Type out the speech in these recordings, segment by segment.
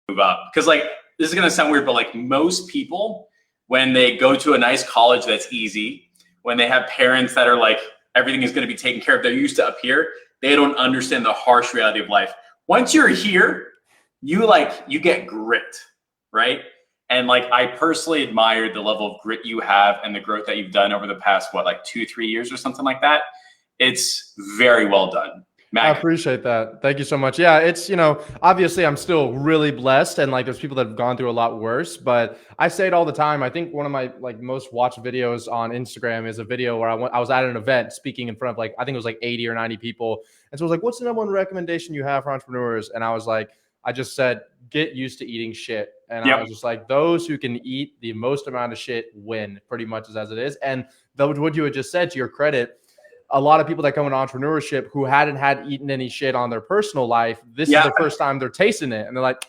move up. Because like, this is going to sound weird, but like most people, when they go to a nice college that's easy, when they have parents that are like, everything is going to be taken care of, they're used to up here, they don't understand the harsh reality of life. Once you're here, you get grit, right? And like, I personally admired the level of grit you have and the growth that you've done over the past, what, like 2-3 years or something like that. It's very well done. I appreciate that. Thank you so much. Yeah, it's, obviously I'm still really blessed, and like there's people that have gone through a lot worse, but I say it all the time. I think one of my like most watched videos on Instagram is a video where I was at an event speaking in front of like, I think it was like 80 or 90 people. And so I was like, what's the number one recommendation you have for entrepreneurs? And I was like, I just said, get used to eating shit. And I was just like, those who can eat the most amount of shit win, pretty much as it is. And what you had just said, to your credit, a lot of people that come into entrepreneurship who hadn't eaten any shit on their personal life, this is the first time they're tasting it. And they're like,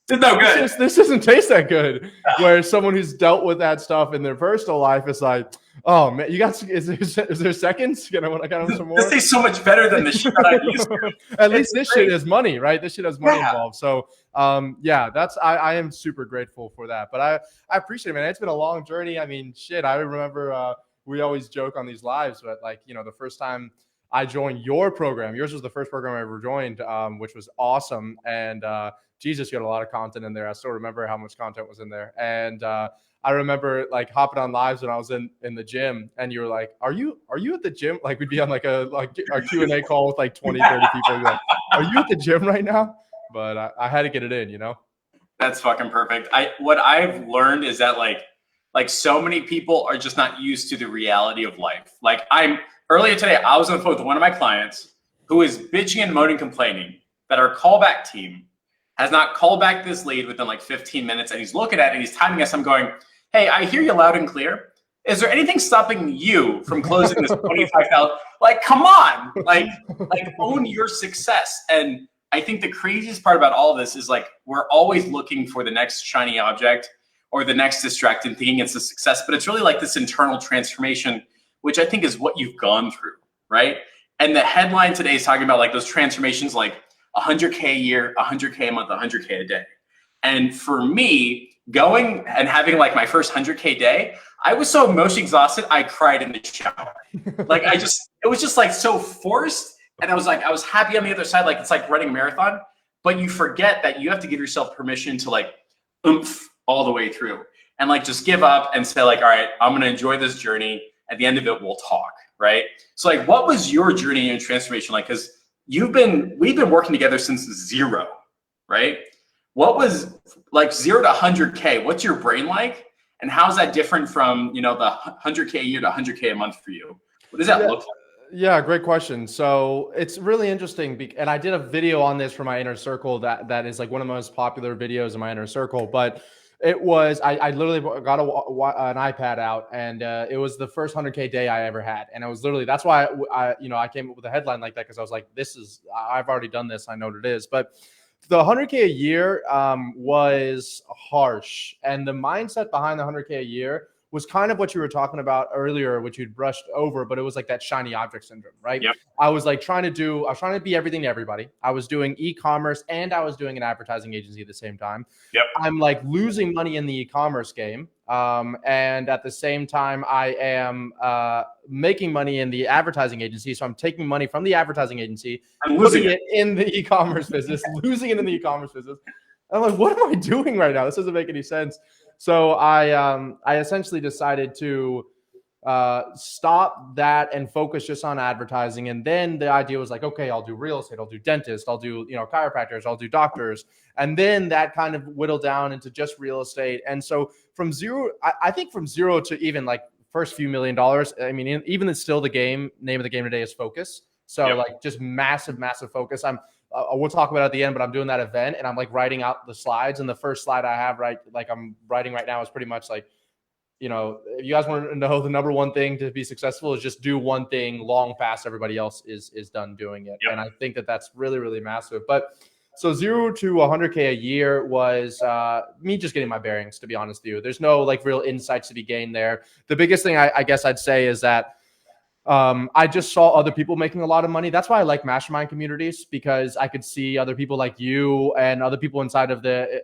it's no good. This doesn't taste that good. Whereas someone who's dealt with that stuff in their personal life is like, oh man, is there seconds? I got some more. This tastes so much better than the shit that I used to. At least this shit has money, right? This shit has money involved. So I am super grateful for that. But I appreciate it, man. It's been a long journey. I mean, shit, I remember we always joke on these lives, but like, the first time I joined your program, yours was the first program I ever joined, which was awesome. And Jesus, you had a lot of content in there. I still remember how much content was in there. And I remember like hopping on lives when I was in the gym, and you were like, are you at the gym? Like we'd be on like a Q&A call with like 20, 30 people. You're like, are you at the gym right now? But I had to get it in, That's fucking perfect. What I've learned is that like so many people are just not used to the reality of life. Like earlier today, I was on the phone with one of my clients who is bitching and moaning, complaining that our callback team has not called back this lead within like 15 minutes. And he's looking at it and he's timing us. I'm going, hey, I hear you loud and clear. Is there anything stopping you from closing this 25,000? Like, come on, like own your success. And I think the craziest part about all of this is like, we're always looking for the next shiny object or the next distract and thinking it's a success, but it's really like this internal transformation, which I think is what you've gone through, right? And the headline today is talking about like those transformations, like 100K a year, 100K a month, 100K a day. And for me, going and having like my first 100K day, I was so emotionally exhausted, I cried in the shower. Like it was just like so forced. And I was happy on the other side. Like it's like running a marathon, but you forget that you have to give yourself permission to like oomph all the way through and like just give up and say like, all right, I'm going to enjoy this journey. At the end of it, we'll talk. Right. So like, what was your journey and transformation like? Cause we've been working together since 0, right? What was like 0 to 100K? What's your brain like? And how's that different from, the 100K a year to 100K a month for you? What does that look like? Yeah, great question. So it's really interesting. And I did a video on this for my inner circle that is like one of the most popular videos in my inner circle. But it was, I literally got an iPad out, and it was the first 100K day I ever had. And it was literally, that's why I came up with a headline like that, because I was like, I've already done this. I know what it is. But the 100K a year was harsh. And the mindset behind the 100K a year was kind of what you were talking about earlier, which you'd brushed over, but it was like that shiny object syndrome, right? Yep. I was trying to be everything to everybody. I was doing e-commerce and I was doing an advertising agency at the same time. Yep. I'm like losing money in the e-commerce game. And at the same time, I am making money in the advertising agency. So I'm taking money from the advertising agency, putting it in the e-commerce business, losing it in the e-commerce business. I'm like, what am I doing right now? This doesn't make any sense. So I essentially decided to stop that and focus just on advertising. And then the idea was like, okay, I'll do real estate, I'll do dentists, I'll do, chiropractors, I'll do doctors. And then that kind of whittled down into just real estate. And so from zero, I think from zero to even like first few $1 million, I mean, even it's still name of the game today is focus. So like just massive focus. We'll talk about it at the end, but I'm doing that event and I'm like writing out the slides. And the first slide I have I'm writing right now is pretty much like, if you guys want to know the number one thing to be successful is just do one thing long, fast. Everybody else is done doing it. Yep. And I think that's really, really massive. But so 0 to 100K a year was me just getting my bearings, to be honest with you. There's no like real insights to be gained there. The biggest thing I guess I'd say is that I just saw other people making a lot of money. That's why I like mastermind communities, because I could see other people like you and other people inside of the,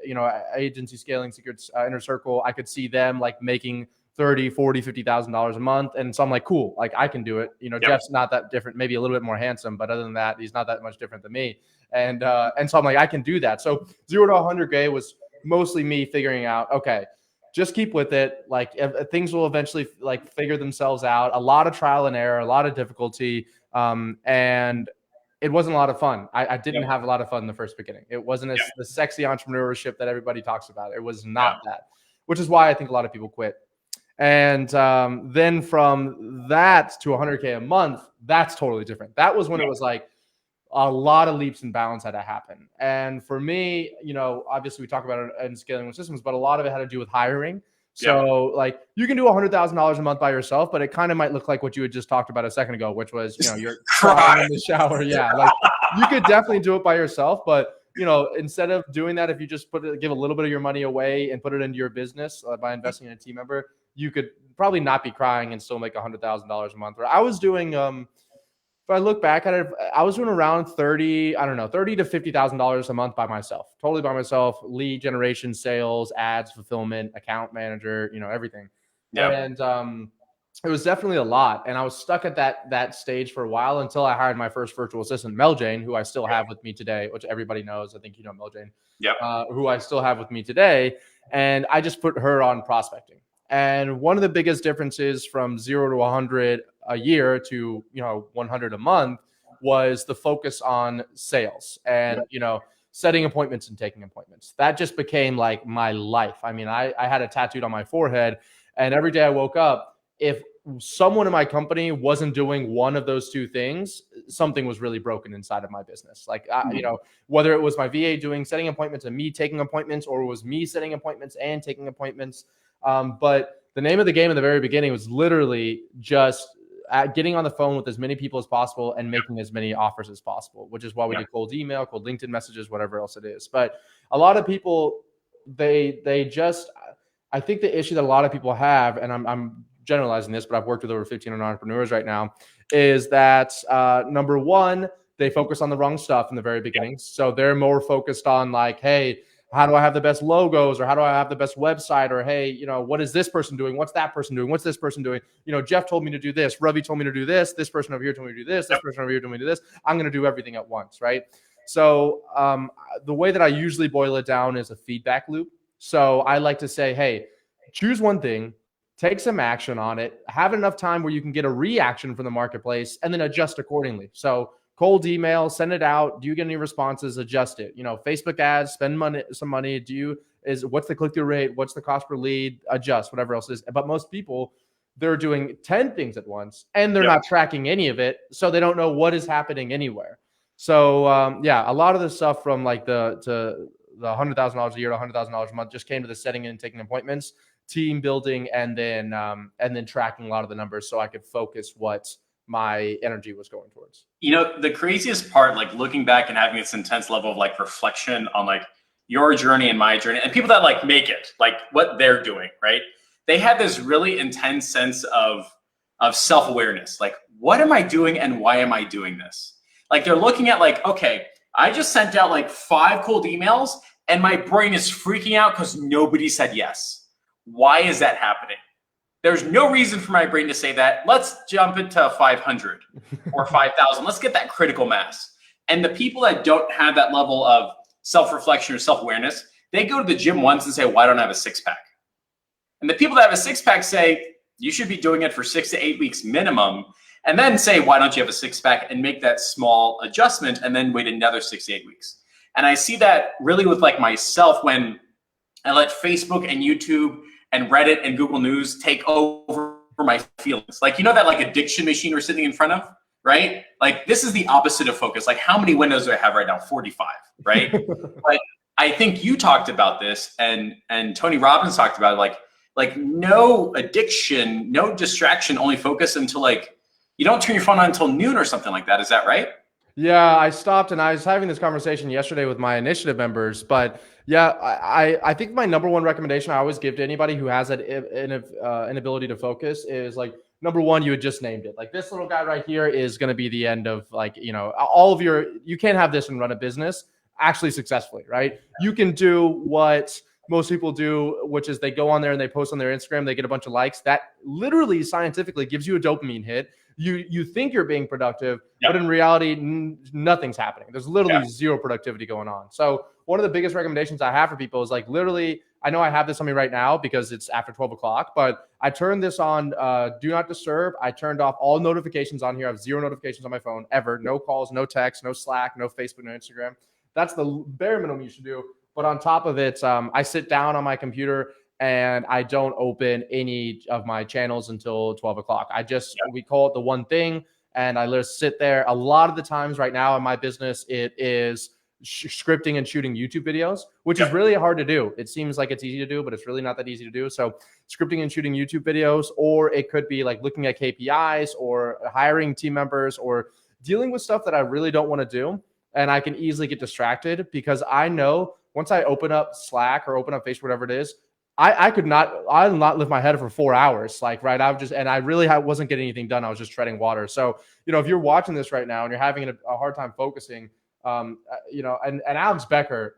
agency scaling secrets inner circle. I could see them like making 30, 40, $50,000 a month. And so I'm like, cool, like I can do it. Jeff's not that different, maybe a little bit more handsome, but other than that, he's not that much different than me. And so I'm like, I can do that. So 0 to 100K was mostly me figuring out, okay, just keep with it. Like things will eventually like figure themselves out. A lot of trial and error, a lot of difficulty. And it wasn't a lot of fun. I didn't have a lot of fun in the first beginning. It wasn't the sexy entrepreneurship that everybody talks about. It was not that, which is why I think a lot of people quit. And then from that to 100K a month, that's totally different. That was when it was like, a lot of leaps and bounds had to happen. And for me, obviously we talk about it in scaling with systems, but a lot of it had to do with hiring. So like you can do $100,000 a month by yourself, but it kind of might look like what you had just talked about a second ago, which was, you're crying in the shower. Yeah. Like you could definitely do it by yourself, but instead of doing that, if you just give a little bit of your money away and put it into your business by investing in a team member, you could probably not be crying and still make $100,000 a month. Where I was doing, if I look back at it, I was doing around $30,000 to $50,000 a month by myself, totally by myself. Lead generation, sales, ads, fulfillment, account manager, everything. Yeah. And it was definitely a lot. And I was stuck at that stage for a while until I hired my first virtual assistant, Mel Jane, who I still have with me today, which everybody knows. I think you know Mel Jane. Yeah. Who I still have with me today. And I just put her on prospecting. And one of the biggest differences from 0 to 100 a year to 100 a month was the focus on sales and setting appointments and taking appointments. That just became like my life. I mean, I had it tattooed on my forehead, and every day I woke up, if someone in my company wasn't doing one of those two things, something was really broken inside of my business. Like whether it was my VA setting appointments and me taking appointments, or it was me setting appointments and taking appointments. But the name of the game in the very beginning was literally just getting on the phone with as many people as possible and making as many offers as possible, which is why we did cold email, cold LinkedIn messages, whatever else it is. But a lot of people, I think the issue that a lot of people have, and I'm generalizing this, but I've worked with over 1,500 entrepreneurs right now, is that number one, they focus on the wrong stuff in the very beginning. So they're more focused on like, hey, how do I have the best logos, or how do I have the best website, or hey, what is this person doing? What's that person doing? What's this person doing? Jeff told me to do this. Ravi told me to do this. This person over here told me to do this. This person over here told me to do this. I'm going to do everything at once, right? So the way that I usually boil it down is a feedback loop. So I like to say, hey, choose one thing, take some action on it, have enough time where you can get a reaction from the marketplace, and then adjust accordingly. So cold email, send it out. Do you get any responses? Adjust it. Facebook ads, spend some money. What's the click-through rate? What's the cost per lead? Adjust, whatever else it is. But most people, they're doing 10 things at once and they're not tracking any of it. So they don't know what is happening anywhere. So a lot of the stuff from like the $100,000 a year to $100,000 a month just came to the setting and taking appointments, team building, and then tracking a lot of the numbers so I could focus what my energy was going towards. The craziest part, like looking back and having this intense level of like reflection on like your journey and my journey, and people that like make it, like what they're doing, right? They have this really intense sense of self-awareness. Like, what am I doing and why am I doing this? Like they're looking at like, okay, I just sent out like 5 cold emails and my brain is freaking out because nobody said yes. Why is that happening? There's no reason for my brain to say that. Let's jump into 500 or 5,000. Let's get that critical mass. And the people that don't have that level of self-reflection or self-awareness, they go to the gym once and say, well, I don't have a 6-pack. And the people that have a 6-pack say, you should be doing it for 6 to 8 weeks minimum. And then say, why don't you have a 6-pack, and make that small adjustment and then wait another 6 to 8 weeks. And I see that really with like myself when I let Facebook and YouTube and Reddit and Google News take over my feelings. Like, that like addiction machine we're sitting in front of, right? Like this is the opposite of focus. Like how many windows do I have right now? 45, right? But I think you talked about this and Tony Robbins talked about it, like no addiction, no distraction, only focus until like, you don't turn your phone on until noon or something like that. Is that right? Yeah, I stopped, and I was having this conversation yesterday with my initiative members, but yeah, I think my number one recommendation I always give to anybody who has an inability to focus is like, number one, you had just named it. Like this little guy right here is going to be the end of like, all of you can't have this and run a business actually successfully, right? You can do what most people do, which is they go on there and they post on their Instagram, they get a bunch of likes. That literally scientifically gives you a dopamine hit. You think you're being productive, but in reality, nothing's happening. There's literally zero productivity going on. So one of the biggest recommendations I have for people is like literally, I know I have this on me right now because it's after 12 o'clock, but I turned this on do not disturb. I turned off all notifications on here. I have 0 notifications on my phone ever. No calls, no text, no Slack, no Facebook, no Instagram. That's the bare minimum you should do. But on top of it, I sit down on my computer and I don't open any of my channels until 12 o'clock. We call it the one thing. And I just sit there. A lot of the times right now in my business, it is scripting and shooting YouTube videos, which is really hard to do. It seems like it's easy to do, but it's really not that easy to do. So scripting and shooting YouTube videos, or it could be like looking at KPIs or hiring team members or dealing with stuff that I really don't want to do. And I can easily get distracted because I know once I open up Slack or open up Facebook, whatever it is, I'll not lift my head for 4 hours. Like, right. I really wasn't getting anything done. I was just treading water. So, if you're watching this right now and you're having a hard time focusing, and Alex Becker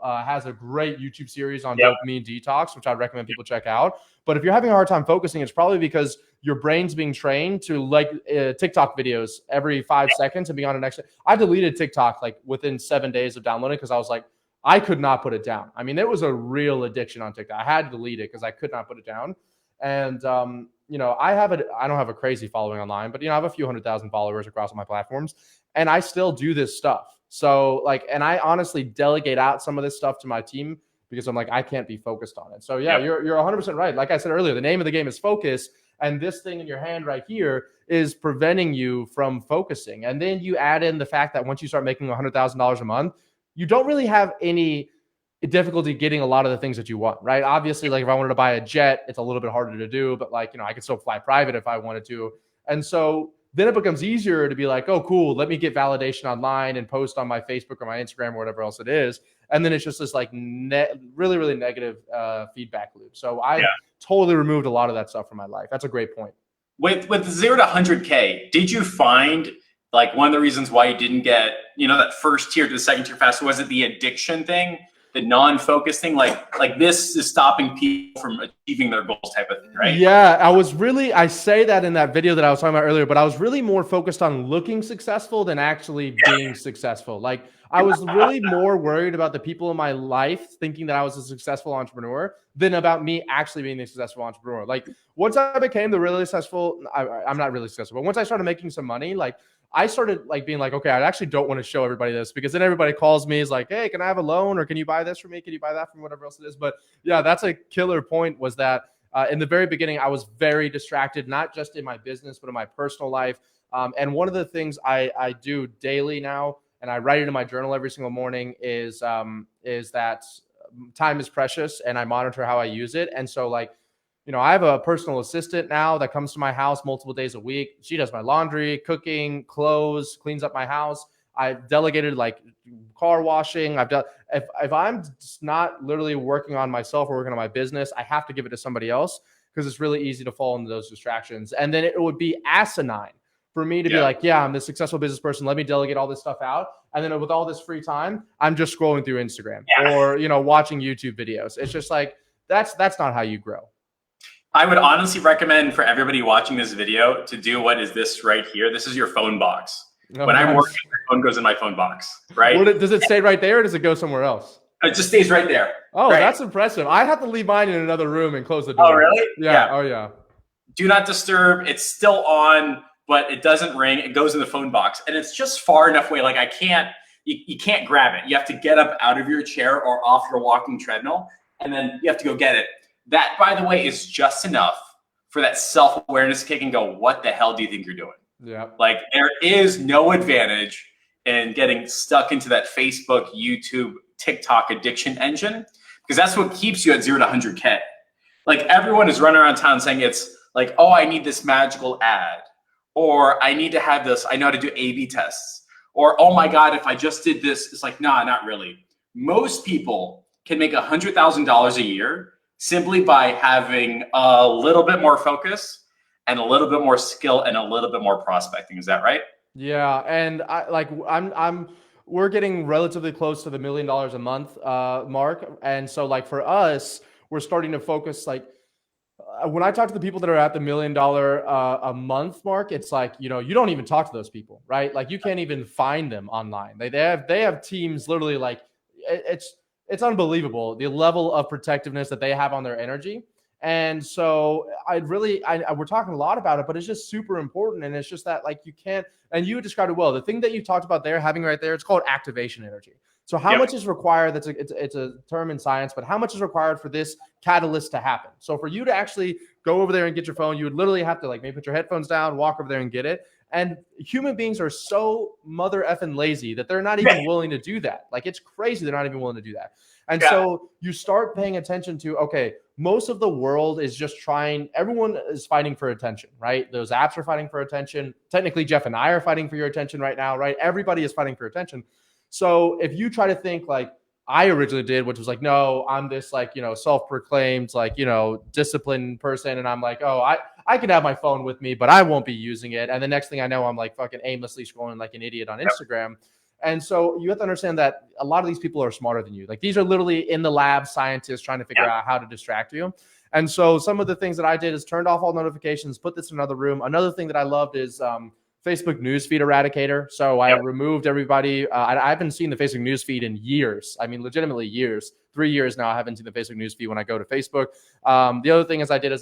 has a great YouTube series on dopamine detox, which I'd recommend people check out. But if you're having a hard time focusing, it's probably because your brain's being trained to like TikTok videos every 5 seconds and be on the next. I deleted TikTok like within 7 days of downloading because I was like, I could not put it down. I mean, there was a real addiction on TikTok. I had to delete it because I could not put it down. And, I don't have a crazy following online, but, I have a few 100,000 followers across all my platforms and I still do this stuff. So and I honestly delegate out some of this stuff to my team because I'm like, I can't be focused on it. So you're 100% right. Like I said earlier, the name of the game is focus. And this thing in your hand right here is preventing you from focusing. And then you add in the fact that once you start making $100,000 a month, you don't really have any difficulty getting a lot of the things that you want, right? Obviously, like if I wanted to buy a jet, it's a little bit harder to do, but I could still fly private if I wanted to. And so then it becomes easier to be like, oh, cool, let me get validation online and post on my Facebook or my Instagram or whatever else it is. And then it's just this like really, really negative feedback loop. So I totally removed a lot of that stuff from my life. That's a great point. With 0 to 100K, did you find like one of the reasons why you didn't get, that first tier to the second tier fast? Was it the addiction thing, the non-focus thing? Like this is stopping people from achieving their goals type of thing, right? Yeah, I say that in that video that I was talking about earlier, but I was really more focused on looking successful than actually being successful. Like I was really more worried about the people in my life thinking that I was a successful entrepreneur than about me actually being a successful entrepreneur. Like once I became the really successful, I'm not really successful, but once I started making some money, like I started like being like, okay, I actually don't want to show everybody this because then everybody calls me is like, hey, can I have a loan or can you buy this for me? Can you buy that from whatever else it is? But yeah, that's a killer point was that in the very beginning, I was very distracted, not just in my business, but in my personal life. And one of the things I do daily now, and I write it in my journal every single morning is that time is precious and I monitor how I use it. And so I have a personal assistant now that comes to my house multiple days a week. She does my laundry, cooking, clothes, cleans up my house. I've delegated like car washing. I've done if I'm just not literally working on myself or working on my business, I have to give it to somebody else because it's really easy to fall into those distractions. And then it would be asinine for me to be like, yeah, I'm this successful business person. Let me delegate all this stuff out. And then with all this free time, I'm just scrolling through Instagram or, watching YouTube videos. It's just like, that's not how you grow. I would honestly recommend for everybody watching this video to do what is this right here. This is your phone box. When I'm working, my phone goes in my phone box, right? Does it stay right there or does it go somewhere else? It just stays right there. Oh, right? That's impressive. I'd have to leave mine in another room and close the door. Oh, really? Yeah. Oh, yeah. Do not disturb. It's still on, but it doesn't ring. It goes in the phone box. And it's just far enough away. Like you can't grab it. You have to get up out of your chair or off your walking treadmill, and then you have to go get it. That, by the way, is just enough for that self-awareness kick and go, what the hell do you think you're doing? Yeah. Like there is no advantage in getting stuck into that Facebook, YouTube, TikTok addiction engine because that's what keeps you at 0 to 100K. Like everyone is running around town saying it's like, oh, I need this magical ad, or I need to have this. I know how to do A/B tests, or oh my God, if I just did this, it's like, nah, not really. Most people can make $100,000 a year simply by having a little bit more focus and a little bit more skill and a little bit more prospecting. Is that right? Yeah, and we're getting relatively close to the $1 million a month mark, and so like for us, we're starting to focus like when I talk to the people that are at the $1 million a month mark, it's like, you don't even talk to those people, right? Like you can't even find them online. They have teams literally like it's unbelievable the level of protectiveness that they have on their energy. And so we're talking a lot about it, but it's just super important. And it's just that like you can't, and you described it well. The thing that you talked about there, having right there, it's called activation energy. So how much is required? It's a term in science, but how much is required for this catalyst to happen? So for you to actually go over there and get your phone, you would literally have to like maybe put your headphones down, walk over there and get it. And human beings are so mother effing lazy that they're not even willing to do that. Like it's crazy. They're not even willing to do that. And so you start paying attention to, okay, most of the world is just everyone is fighting for attention, right? Those apps are fighting for attention. Technically, Jeff and I are fighting for your attention right now, right? Everybody is fighting for attention. So if you try to think like I originally did, which was like, no, I'm this like, self-proclaimed, like, disciplined person. And I'm like, oh, I can have my phone with me, but I won't be using it. And the next thing I know, I'm like fucking aimlessly scrolling like an idiot on Instagram. And so you have to understand that a lot of these people are smarter than you. Like these are literally in the lab scientists trying to figure out how to distract you. And so some of the things that I did is turned off all notifications, put this in another room. Another thing that I loved is Facebook newsfeed eradicator. So I removed everybody. I haven't seen the Facebook newsfeed in years. I mean, legitimately years. 3 years now I haven't seen the Facebook newsfeed when I go to Facebook. The other thing I did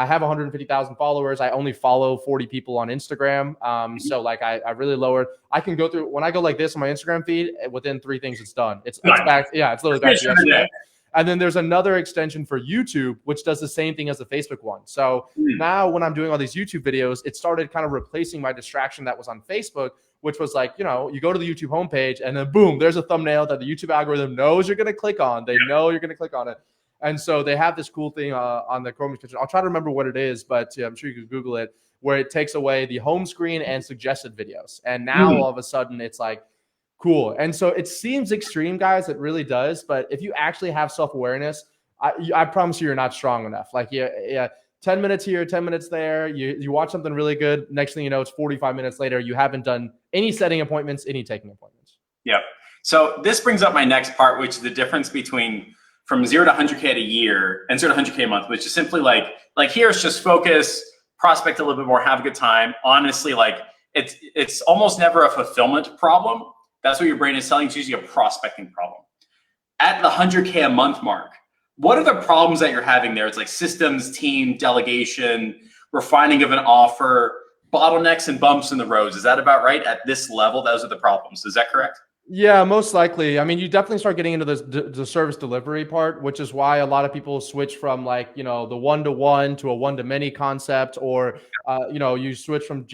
I have 150,000 followers. I only follow 40 people on Instagram. So like I really lowered. I can go through when I go like this on my Instagram feed. Within 3 things, it's done. It's back. Yeah, it's literally back to yesterday. And then there's another extension for YouTube, which does the same thing as the Facebook one. So now when I'm doing all these YouTube videos, it started kind of replacing my distraction that was on Facebook, which was like, you go to the YouTube homepage and then boom, there's a thumbnail that the YouTube algorithm knows you're going to click on. They know you're going to click on it. And so they have this cool thing on the Chrome extension. I'll try to remember what it is, but I'm sure you can Google it, where it takes away the home screen and suggested videos. And now all of a sudden it's like, cool. And so it seems extreme, guys. It really does. But if you actually have self-awareness, I promise you're not strong enough. Like, 10 minutes here, 10 minutes there. You watch something really good. Next thing you know, it's 45 minutes later. You haven't done any setting appointments, any taking appointments. Yep. So this brings up my next part, which is the difference between from 0 to 100K a year and 0 to 100K a month, which is simply like here's just focus, prospect a little bit more, have a good time. Honestly, like it's almost never a fulfillment problem. That's what your brain is telling you. It's usually a prospecting problem. At the 100K a month mark, what are the problems that you're having there? It's like systems, team, delegation, refining of an offer, bottlenecks and bumps in the roads. Is that about right? At this level, those are the problems. Is that correct? Yeah, most likely. I mean, you definitely start getting into the service delivery part, which is why a lot of people switch from like, the one-to-one to a one-to-many concept, or, you switch from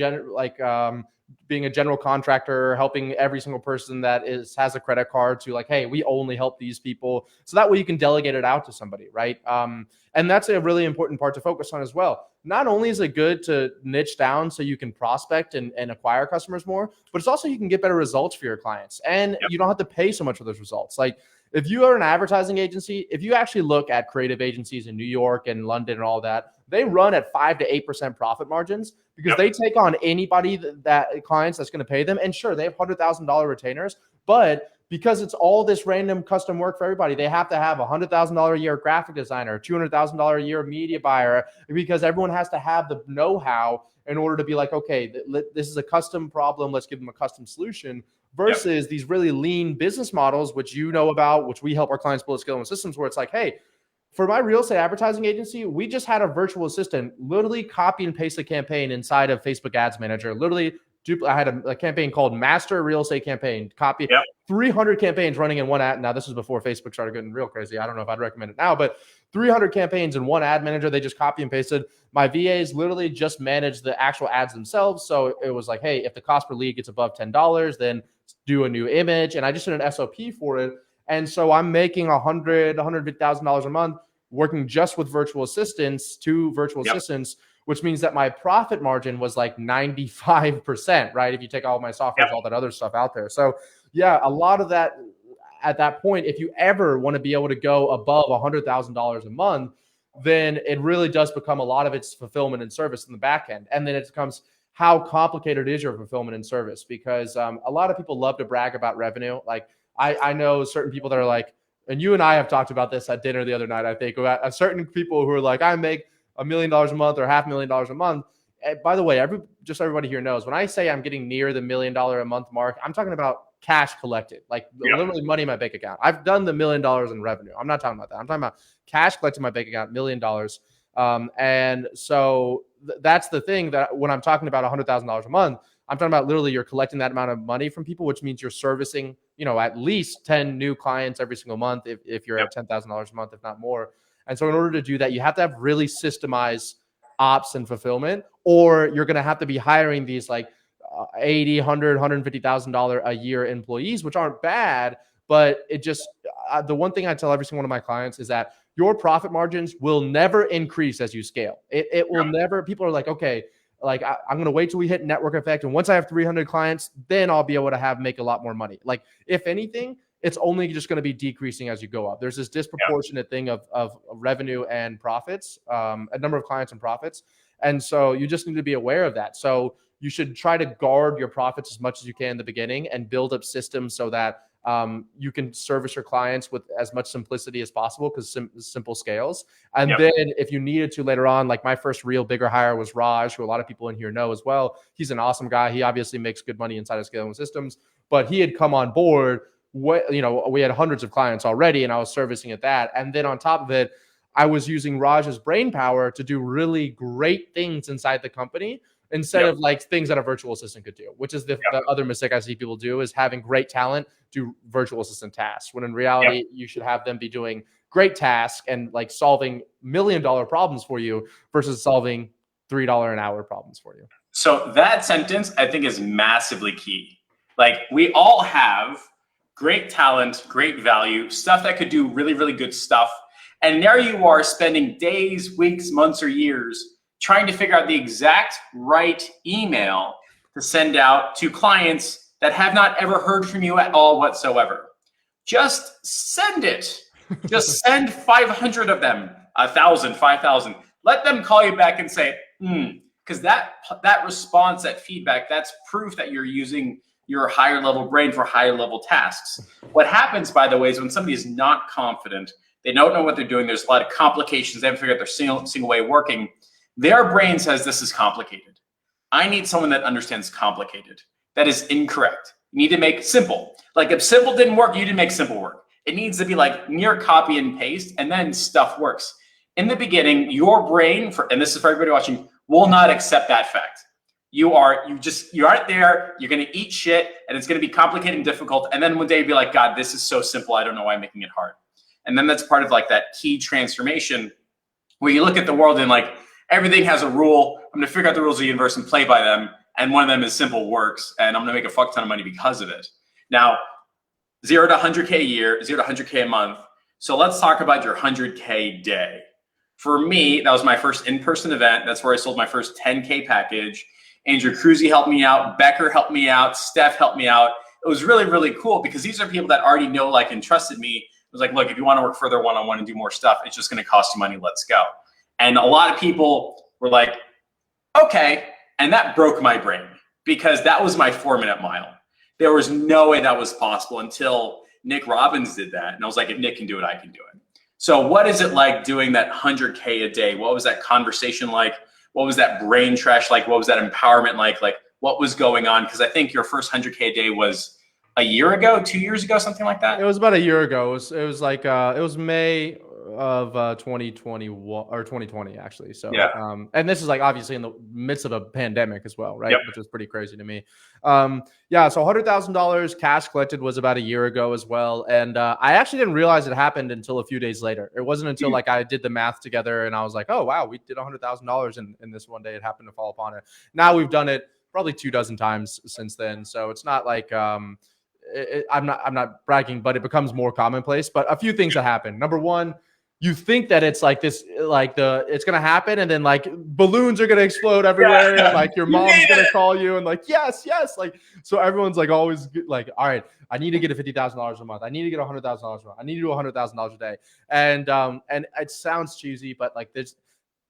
being a general contractor, helping every single person that has a credit card, to like, hey, we only help these people. So that way you can delegate it out to somebody, right? And that's a really important part to focus on as well. Not only is it good to niche down so you can prospect and acquire customers more, but it's also you can get better results for your clients. And you don't have to pay so much for those results. Like if you are an advertising agency, if you actually look at creative agencies in New York and London and all that, they run at 5 to 8% profit margins because they take on anybody that clients that's going to pay them. And sure, they have $100,000 retainers, but because it's all this random custom work for everybody, they have to have $100,000 a year graphic designer, $200,000 a year media buyer, because everyone has to have the know-how in order to be like, okay, this is a custom problem. Let's give them a custom solution. Versus these really lean business models, which you know about, which we help our clients build scalable systems, where it's like, hey, for my real estate advertising agency, we just had a virtual assistant literally copy and paste a campaign inside of Facebook Ads Manager. Literally, I had a campaign called Master Real Estate Campaign. Copy 300 campaigns running in one ad. Now, this was before Facebook started getting real crazy. I don't know if I'd recommend it now, but 300 campaigns in one ad manager. They just copy and pasted. My VAs literally just managed the actual ads themselves. So it was like, hey, if the cost per lead gets above $10, then do a new image. And I just did an SOP for it. And so I'm making $150,000 a month working just with virtual assistants, 2 virtual assistants, which means that my profit margin was like 95%, right? If you take all my software, all that other stuff out there. So yeah, a lot of that at that point, if you ever want to be able to go above $100,000 a month, then it really does become a lot of its fulfillment and service in the back end. And then it becomes how complicated is your fulfillment and service, because a lot of people love to brag about revenue. Like I know certain people that are like, and you and I have talked about this at dinner the other night, I think, about certain people who are like, I make $1 million a month or $500,000 a month. And by the way, everybody here knows when I say I'm getting near the $1 million a month mark, I'm talking about cash collected, like literally money in my bank account. I've done the $1 million in revenue. I'm not talking about that. I'm talking about cash collected in my bank account, $1 million. And so that's the thing, that when I'm talking about $100,000 a month, I'm talking about literally you're collecting that amount of money from people, which means you're servicing, at least 10 new clients every single month if you're at $10,000 a month, if not more. And so in order to do that, you have to have really systemized ops and fulfillment, or you're going to have to be hiring these like $80,000, $100,000, $150,000 a year employees, which aren't bad. But it just, the one thing I tell every single one of my clients is that your profit margins will never increase as you scale. It will never. People are like, okay, like I'm going to wait till we hit network effect. And once I have 300 clients, then I'll be able to make a lot more money. Like if anything, it's only just going to be decreasing as you go up. There's this disproportionate thing of revenue and profits, a number of clients and profits. And so you just need to be aware of that. So you should try to guard your profits as much as you can in the beginning and build up systems so that you can service your clients with as much simplicity as possible, because simple scales. And then if you needed to later on, like my first real bigger hire was Raj, who a lot of people in here know as well. He's an awesome guy. He obviously makes good money inside of scaling systems, but he had come on board. We had hundreds of clients already, and I was servicing at that. And then on top of it, I was using Raj's brain power to do really great things inside the company instead of like things that a virtual assistant could do, which is the other mistake I see people do, is having great talent do virtual assistant tasks, when in reality you should have them be doing great tasks and like solving $1 million problems for you versus solving $3 an hour problems for you. So that sentence I think is massively key. Like we all have great talent, great value, stuff that could do really, really good stuff. And there you are spending days, weeks, months, or years trying to figure out the exact right email to send out to clients that have not ever heard from you at all whatsoever. Just send it. Just send 500 of them, 1,000, 5,000. Let them call you back and say, because that response, that feedback, that's proof that you're using your higher level brain for higher level tasks. What happens, by the way, is when somebody is not confident, they don't know what they're doing, there's a lot of complications, they haven't figured out their single way of working, their brain says this is complicated. I need someone that understands complicated. That is incorrect. You need to make simple. Like if simple didn't work, you didn't make simple work. It needs to be like near copy and paste, and then stuff works. In the beginning, your brain, and this is for everybody watching, will not accept that fact. You aren't there, you're gonna eat shit, and it's gonna be complicated and difficult, and then one day you'll be like, God, this is so simple, I don't know why I'm making it hard. And then that's part of like that key transformation where you look at the world and like, everything has a rule, I'm gonna figure out the rules of the universe and play by them, and one of them is simple works, and I'm gonna make a fuck ton of money because of it. Now, 0 to 100K a year, 0 to 100K a month. So let's talk about your 100K day. For me, that was my first in-person event. That's where I sold my first 10K package. Andrew Cruzy helped me out. Becker helped me out. Steph helped me out. It was really, really cool because these are people that already know, like, and trusted me. It was like, look, if you want to work further one-on-one and do more stuff, it's just going to cost you money. Let's go. And a lot of people were like, okay. And that broke my brain because that was my 4-minute mile. There was no way that was possible until Nick Robbins did that. And I was like, if Nick can do it, I can do it. So what is it like doing that 100K a day? What was that conversation like? What was that brain trash like? What was that empowerment like? Like what was going on? Because I think your first 100K a day was a year ago, 2 years ago, something like that. It was about a year ago. It was like it was May of 2021 or 2020 actually. So and this is like obviously in the midst of a pandemic as well, right? Which was pretty crazy to me. So $100,000 cash collected was about a year ago as well. And I actually didn't realize it happened until a few days later. It wasn't until like I did the math together and I was like, oh wow, we did $100,000 in this one day. It happened to fall upon it. Now we've done it probably 24 times since then. So it's not like I'm not bragging, but it becomes more commonplace. But a few things that happen. Number one, you think that it's like this, like it's gonna happen, and then like balloons are gonna explode everywhere, and like your mom's gonna call you and like yes, like so everyone's like always like, all right, I need to get a $50,000 a month. I need to get $100,000 a month. I need to do $100,000 a day. And it sounds cheesy, but like this,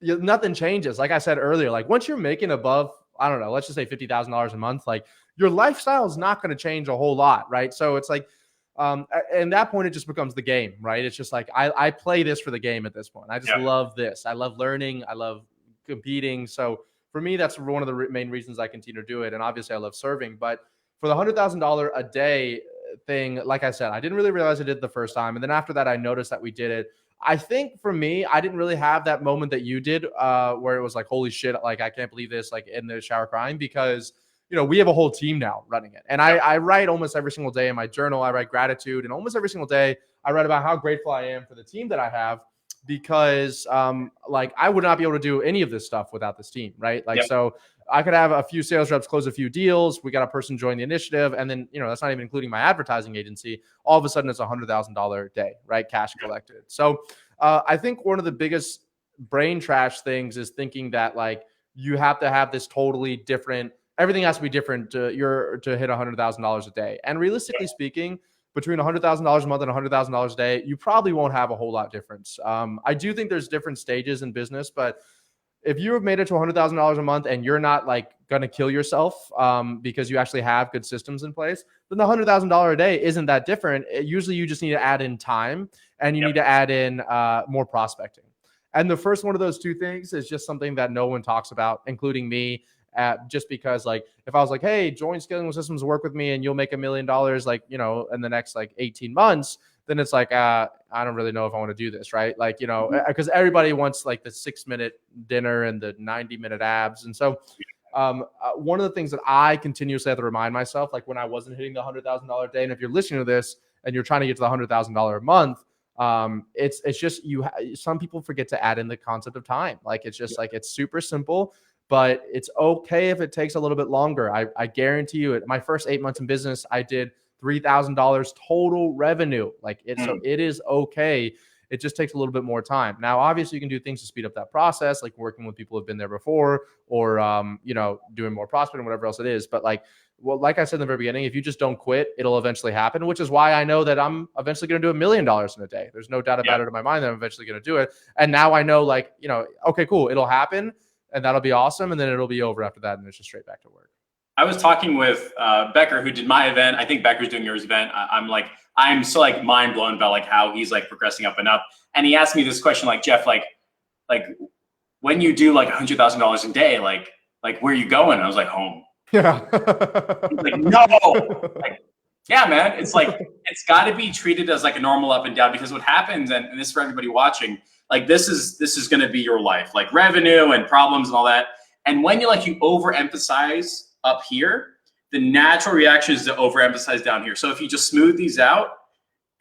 nothing changes. Like I said earlier, like once you're making above, I don't know, let's just say $50,000 a month, like your lifestyle is not going to change a whole lot, right? So it's like, and that point, it just becomes the game, right? It's just like I play this for the game at this point. I just love this. I love learning. I love competing. So for me, that's one of the main reasons I continue to do it. And obviously, I love serving. But for the $100,000 a day thing, like I said, I didn't really realize I did it the first time, and then after that, I noticed that we did it. I think for me, I didn't really have that moment that you did, where it was like, holy shit, like I can't believe this, like in the shower crying, because we have a whole team now running it. And I write almost every single day in my journal. I write gratitude, and almost every single day I write about how grateful I am for the team that I have, because like I would not be able to do any of this stuff without this team, right? Like, so I could have a few sales reps close a few deals. We got a person join the initiative. And then, that's not even including my advertising agency. All of a sudden it's $100,000 day, right? Cash collected. So I think one of the biggest brain trash things is thinking that like you have to have this totally different, everything has to be different to hit $100,000 a day. And realistically speaking, between $100,000 a month and $100,000 a day, you probably won't have a whole lot difference. I do think there's different stages in business, but if you have made it to $100,000 a month and you're not like going to kill yourself because you actually have good systems in place, then the $100,000 a day isn't that different. Usually you just need to add in time, and you need to add in more prospecting. And the first one of those two things is just something that no one talks about, including me. Just because like if I was like, hey, join Scaling Systems, work with me and you'll make $1 million like in the next like 18 months, then it's like I don't really know if I want to do this, right? Like because everybody wants like the 6-minute dinner and the 90-minute abs. And so one of the things that I continuously have to remind myself, like when I wasn't hitting the $100,000 a day, and if you're listening to this and you're trying to get to the $100,000 a month, it's just some people forget to add in the concept of time. Like it's just like it's super simple. But it's okay if it takes a little bit longer. I guarantee you, my first 8 months in business, I did $3,000 total revenue. Like so it is okay. It just takes a little bit more time. Now, obviously, you can do things to speed up that process, like working with people who've been there before, or doing more prospecting, whatever else it is. But like I said in the very beginning, if you just don't quit, it'll eventually happen. Which is why I know that I'm eventually going to do $1 million in a day. There's no doubt about it in my mind that I'm eventually going to do it. And now I know, like okay, cool, it'll happen. And that'll be awesome. And then it'll be over after that. And it's just straight back to work. I was talking with Becker, who did my event. I think Becker's doing yours event. I'm so like mind blown about like how he's like progressing up and up. And he asked me this question, like, Jeff, like when you do like $100,000 a day, like where are you going? And I was like, home. Yeah. He's like, no. Like, yeah, man. It's like, it's got to be treated as like a normal up and down, because what happens, and this is for everybody watching, like this is going to be your life, like revenue and problems and all that. And when you overemphasize up here, the natural reaction is to overemphasize down here. So if you just smooth these out,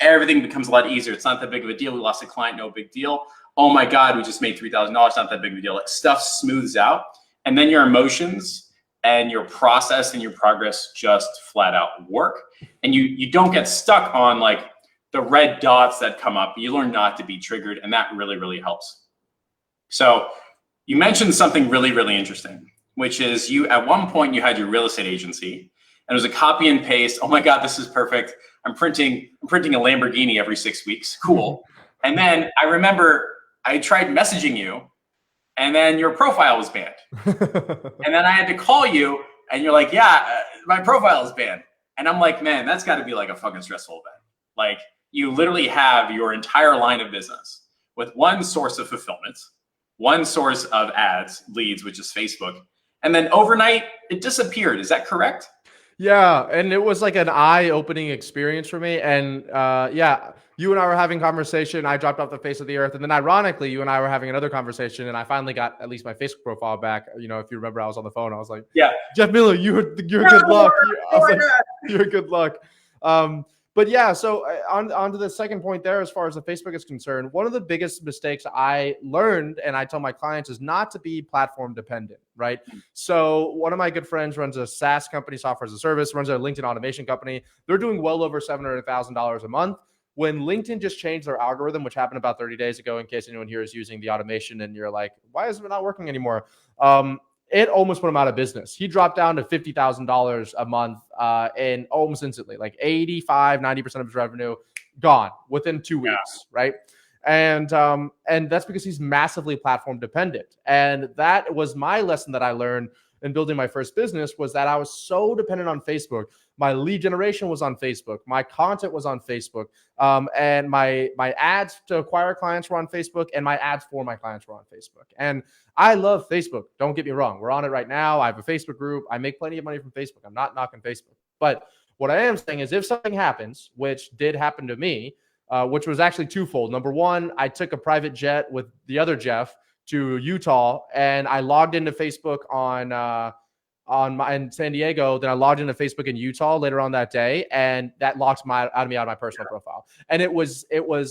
everything becomes a lot easier. It's not that big of a deal. We lost a client, no big deal. Oh my God, we just made $3,000. Not that big of a deal. Like stuff smooths out, and then your emotions and your process and your progress just flat out work. And you don't get stuck on like the red dots that come up. You learn not to be triggered, and that really, really helps. So you mentioned something really, really interesting, which is at one point you had your real estate agency, and it was a copy and paste. Oh my God, this is perfect. I'm printing a Lamborghini every 6 weeks. Cool. And then I remember I tried messaging you, and then your profile was banned. And then I had to call you, and you're like, yeah, my profile is banned. And I'm like, man, that's got to be like a fucking stressful event. Like, you literally have your entire line of business with one source of fulfillment, one source of ads, leads, which is Facebook. And then overnight, it disappeared. Is that correct? Yeah. And it was like an eye-opening experience for me. And you and I were having conversation. I dropped off the face of the earth. And then ironically, you and I were having another conversation. And I finally got at least my Facebook profile back. If you remember, I was on the phone. I was like, yeah, Jeff Miller, you're good luck. I was like, you're good luck. But yeah, so on to the second point there, as far as the Facebook is concerned, one of the biggest mistakes I learned, and I tell my clients, is not to be platform dependent, right? So one of my good friends runs a SaaS company, software as a service, runs a LinkedIn automation company. They're doing well over $700,000 a month. when LinkedIn just changed their algorithm, which happened about 30 days ago, in case anyone here is using the automation and you're like, why is it not working anymore? It almost put him out of business. He dropped down to $50,000 a month and almost instantly, like 85-90% of his revenue gone within 2 weeks, right? And that's because he's massively platform dependent. And that was my lesson that I learned in building my first business, was that I was so dependent on Facebook. My lead generation was on Facebook. My content was on Facebook. And my ads to acquire clients were on Facebook, and my ads for my clients were on Facebook. And I love Facebook. Don't get me wrong. We're on it right now. I have a Facebook group. I make plenty of money from Facebook. I'm not knocking Facebook. But what I am saying is, if something happens, which did happen to me, which was actually twofold. Number one, I took a private jet with the other Jeff to Utah, and I logged into Facebook in San Diego. Then I logged into Facebook in Utah later on that day, and that locked me out of my personal profile. And it was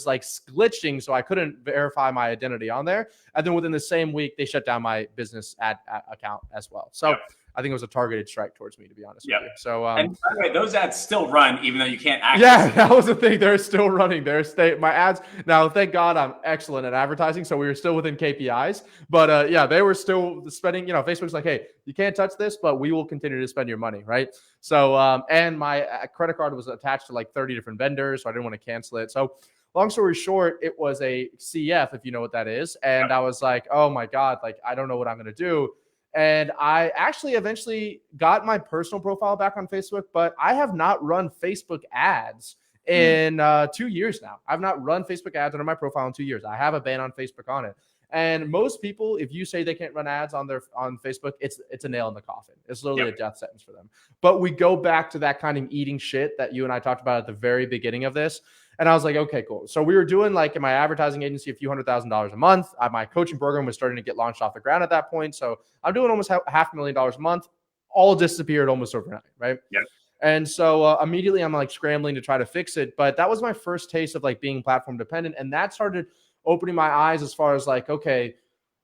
like glitching, so I couldn't verify my identity on there. And then within the same week, they shut down my business ad account as well. So I think it was a targeted strike towards me, to be honest with you. So, and by the way, those ads still run, even though you can't access. Yeah, that was the thing. They're still running. My ads. Now, thank God I'm excellent at advertising, so we were still within KPIs. But yeah, they were still spending. Facebook's like, hey, you can't touch this, but we will continue to spend your money, right? So, and my credit card was attached to like 30 different vendors, so I didn't want to cancel it. So, long story short, it was a CF, if you know what that is. And I was like, oh my God, like I don't know what I'm gonna do. And I actually eventually got my personal profile back on Facebook, but I have not run Facebook ads in 2 years now. I've not run Facebook ads under my profile in 2 years. I have a ban on Facebook on it. And most people, if you say they can't run ads on Facebook, it's a nail in the coffin. It's literally a death sentence for them. But we go back to that kind of eating shit that you and I talked about at the very beginning of this. And I was like, okay, cool. So we were doing, like, in my advertising agency, a few $100,000 a month. My coaching program was starting to get launched off the ground at that point. So I'm doing almost $500,000 a month. All disappeared almost overnight, right? Yep. And so immediately I'm like scrambling to try to fix it. But that was my first taste of like being platform dependent. And that started opening my eyes as far as like, okay,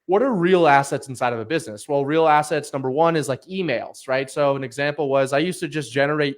what are real assets inside of a business? Well, real assets, number one, is like emails, right? So an example was I used to just generate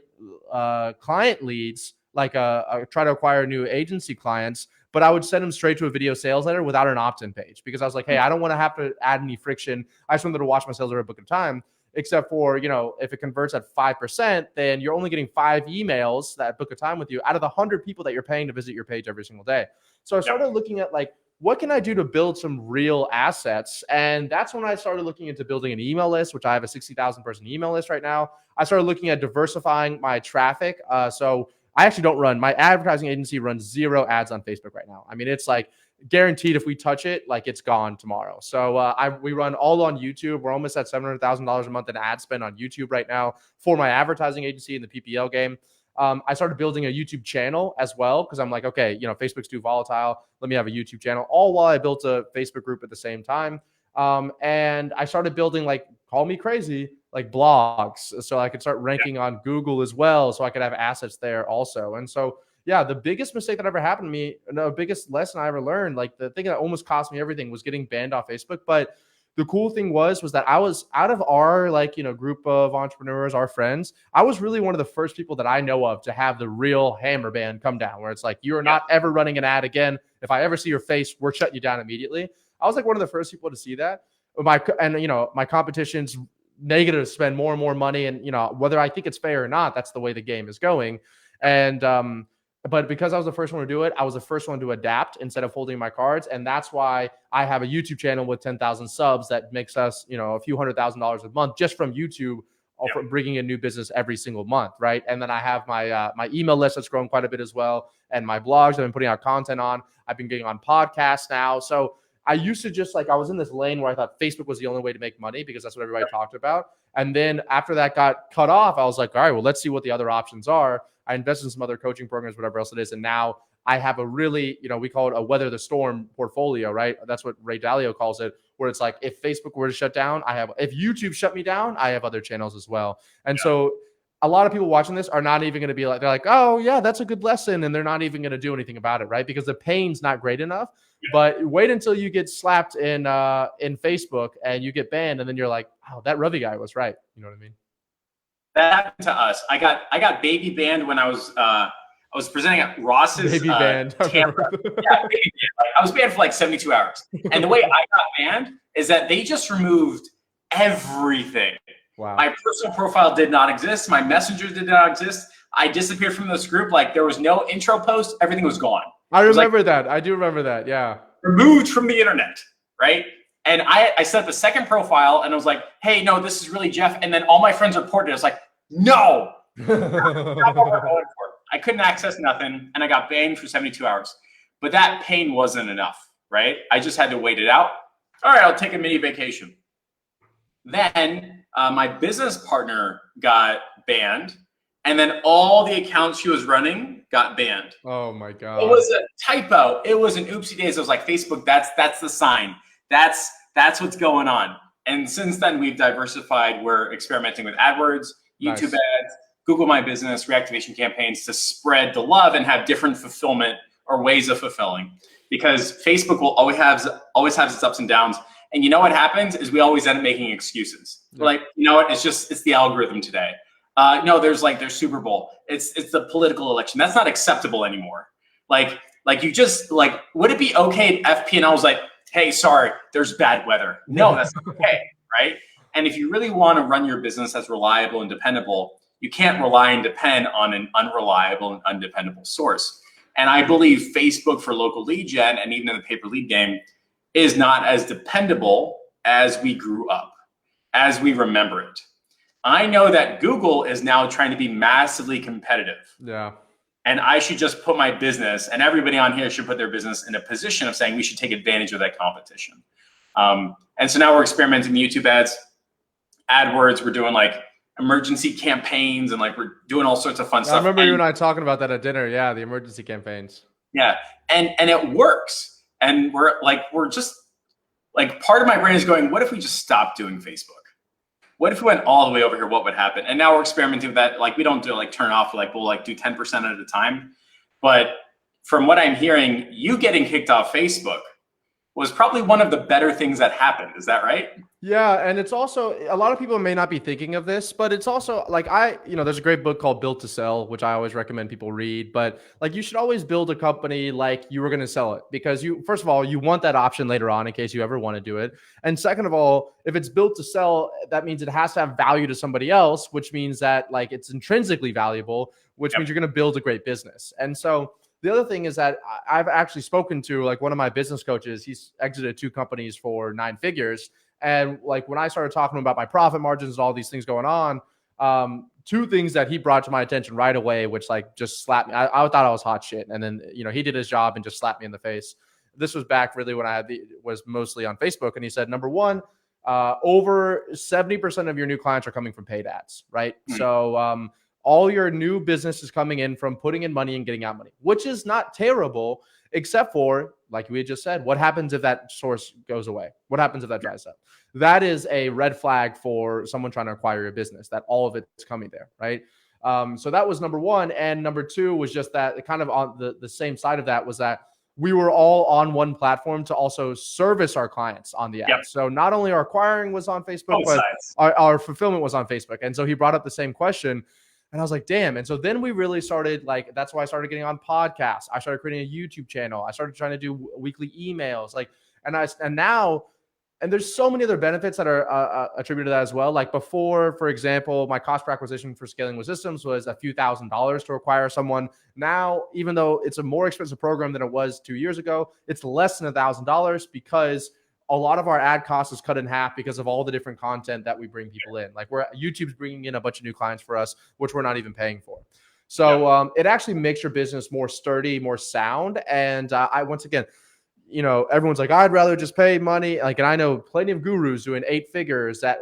client leads, like try to acquire new agency clients, but I would send them straight to a video sales letter without an opt-in page, because I was like, hey, I don't want to have to add any friction. I just wanted to watch my sales letter book at a time. Except for, if it converts at 5%, then you're only getting 5 emails that book a time with you out of the 100 people that you're paying to visit your page every single day. So I started looking at like, what can I do to build some real assets? And that's when I started looking into building an email list, which I have a 60,000 person email list right now. I started looking at diversifying my traffic. So I actually don't run, my advertising agency runs 0 ads on Facebook right now. I mean, it's like guaranteed if we touch it, like it's gone tomorrow. So we run all on YouTube. We're almost at $700,000 a month in ad spend on YouTube right now for my advertising agency in the PPL game. I started building a YouTube channel as well, because I'm like, okay, Facebook's too volatile. Let me have a YouTube channel, all while I built a Facebook group at the same time. And I started building, like, call me crazy, like blogs, so I could start ranking on Google as well, so I could have assets there also. And so, yeah, the biggest mistake that ever happened to me, the biggest lesson I ever learned, like the thing that almost cost me everything, was getting banned off Facebook. But the cool thing was that I was, out of our group of entrepreneurs, our friends, I was really one of the first people that I know of to have the real hammer ban come down, where it's like, you are not ever running an ad again. If I ever see your face, we're shutting you down immediately. I was like one of the first people to see that. My competition's negative spend more and more money, and whether I think it's fair or not, that's the way the game is going. And but because I was the first one to do it, I was the first one to adapt instead of holding my cards. And that's why I have a YouTube channel with 10,000 subs that makes us, a few $100,000 a month just from YouTube, from bringing in new business every single month, right? And then I have my my email list that's grown quite a bit as well, and my blogs I've been putting out content on. I've been getting on podcasts now. So I used to just, I was in this lane where I thought Facebook was the only way to make money because that's what everybody talked about. And then after that got cut off, I was like, all right, well, let's see what the other options are. I invested in some other coaching programs, whatever else it is. And now I have a really, we call it a weather the storm portfolio, right? That's what Ray Dalio calls it, where it's like, if Facebook were to shut down, if YouTube shut me down, I have other channels as well. And so a lot of people watching this are not even going to be like, they're like, oh yeah, that's a good lesson. And they're not even going to do anything about it, right? Because the pain's not great enough. But wait until you get slapped in Facebook and you get banned, and then you're like, oh, that Ravi guy was right. You know what I mean? That happened to us. I got baby banned when I was I was presenting at Ross's Baby band. Tampa. Yeah, baby band. Like, I was banned for like 72 hours. And the way I got banned is that they just removed everything. Wow. My personal profile did not exist. My messenger did not exist. I disappeared from this group. Like there was no intro post. Everything was gone. I remember that. I do remember that. Yeah. Removed from the internet, right? And I set the second profile and I was like, hey, no, this is really Jeff. And then all my friends reported. I was like, no. I couldn't access nothing. And I got banned for 72 hours. But that pain wasn't enough, right? I just had to wait it out. All right, I'll take a mini vacation. Then my business partner got banned. And then all the accounts she was running got banned. Oh my God. It was a typo. It was an oopsie days. I was like, Facebook, that's the sign. That's what's going on. And since then, we've diversified. We're experimenting with AdWords, YouTube ads, Google My Business, reactivation campaigns to spread the love and have different fulfillment or ways of fulfilling. Because Facebook will always have its ups and downs. And you know what happens is we always end up making excuses. Yeah. Like, you know what? It's the algorithm today. No, there's Super Bowl. It's the political election. That's not acceptable anymore. Like you just would it be okay if FP&L was like, hey, sorry, there's bad weather? No, that's not okay, right? And if you really want to run your business as reliable and dependable, you can't rely and depend on an unreliable and undependable source. And I believe Facebook for local lead gen and even in the pay per lead game is not as dependable as we grew up, as we remember it. I know that Google is now trying to be massively competitive. Yeah. And I should just put my business, and everybody on here should put their business in a position of saying we should take advantage of that competition. And so now we're experimenting with YouTube ads, AdWords. We're doing like emergency campaigns and we're doing all sorts of fun stuff. I remember you and I talking about that at dinner. Yeah, the emergency campaigns. Yeah, and it works. And we're just part of my brain is going, what if we just stopped doing Facebook? What if we went all the way over here? What would happen? And now we're experimenting with that. We don't do turn off. We'll do 10% at a time. But from what I'm hearing, you getting kicked off Facebook was probably one of the better things that happened. Is that right? Yeah, and it's also, a lot of people may not be thinking of this, but it's also there's a great book called Built to Sell, which I always recommend people read. But you should always build a company like you were going to sell it, because first of all, you want that option later on in case you ever want to do it. And second of all, if it's built to sell, that means it has to have value to somebody else, which means that it's intrinsically valuable, which means you're going to build a great business. And so the other thing is that I've actually spoken to one of my business coaches. He's exited 2 companies for 9 figures. And when I started talking about my profit margins and all these things going on, 2 things that he brought to my attention right away, which just slapped me. I thought I was hot shit. And then, he did his job and just slapped me in the face. This was back really when was mostly on Facebook. And he said, number one, over 70% of your new clients are coming from paid ads, right? Mm-hmm. So all your new business is coming in from putting in money and getting out money, which is not terrible, except for, like we had just said, what happens if that source goes away? What happens if that dries up? That is a red flag for someone trying to acquire your business, that all of it's coming there, right? So that was number one. And number two was just that kind of on the same side of that was that we were all on one platform to also service our clients on the app. Yep. So not only our acquiring was on Facebook, but our fulfillment was on Facebook. And so he brought up the same question. And I was like, damn. And so then we really started, that's why I started getting on podcasts. I started creating a YouTube channel. I started trying to do weekly emails. And there's so many other benefits that are attributed to that as well. Before, for example, my cost per acquisition for scaling with systems was a few $1,000s to acquire someone. Now, even though it's a more expensive program than it was 2 years ago, it's less than $1,000 because a lot of our ad cost is cut in half because of all the different content that we bring people in. YouTube's bringing in a bunch of new clients for us, which we're not even paying for. So it actually makes your business more sturdy, more sound. And once again, everyone's like, I'd rather just pay money. And I know plenty of gurus doing 8 figures that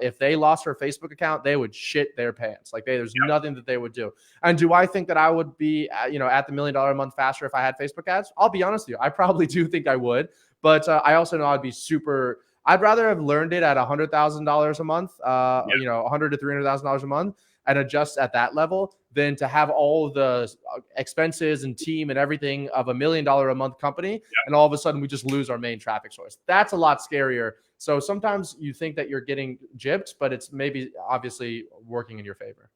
if they lost their Facebook account, they would shit their pants. There's nothing that they would do. And do I think that I would be, at the $1 million a month faster if I had Facebook ads? I'll be honest with you. I probably do think I would. But I also know I'd rather have learned it at $100,000 a month, $100,000 to $300,000 a month and adjust at that level than to have all of the expenses and team and everything of $1 million a month company. And all of a sudden we just lose our main traffic source. That's a lot scarier. So sometimes you think that you're getting gypped, but it's maybe obviously working in your favor.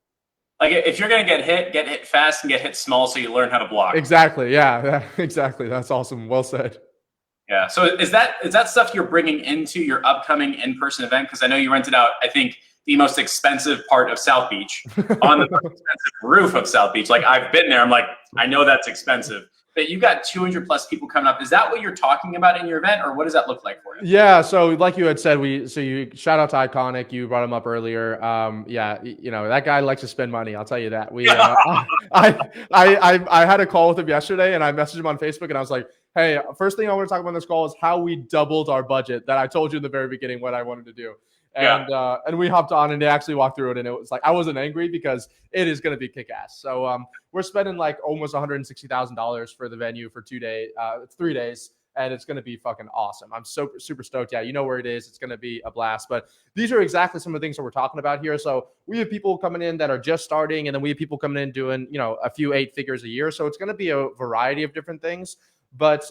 Like if you're gonna get hit fast and get hit small, so you learn how to block. Exactly. Yeah. Exactly. That's awesome. Well said. Yeah. So is that stuff you're bringing into your upcoming in-person event? Because I know you rented out, I think, the most expensive part of South Beach on the most expensive roof of South Beach. Like I've been there. I'm like, I know that's expensive. But you got 200 plus people coming up. Is that what you're talking about in your event, or what does that look like for you? Yeah, so like you had said, you shout out to Iconic. You brought him up earlier. Yeah, you know that guy likes to spend money. I'll tell you that. I had a call with him yesterday, and I messaged him on Facebook, and I was like, "Hey, first thing I want to talk about on this call is how we doubled our budget that I told you in the very beginning what I wanted to do." And we hopped on and they actually walked through it, and it was like I wasn't angry because it is going to be kick ass. So we're spending like almost $160,000 for the venue for 3 days. And it's going to be fucking awesome. I'm so super stoked. Yeah, you know where it is. It's going to be a blast. But these are exactly some of the things that we're talking about here. So we have people coming in that are just starting, and then we have people coming in doing, a few 8 figures a year. So it's going to be a variety of different things. But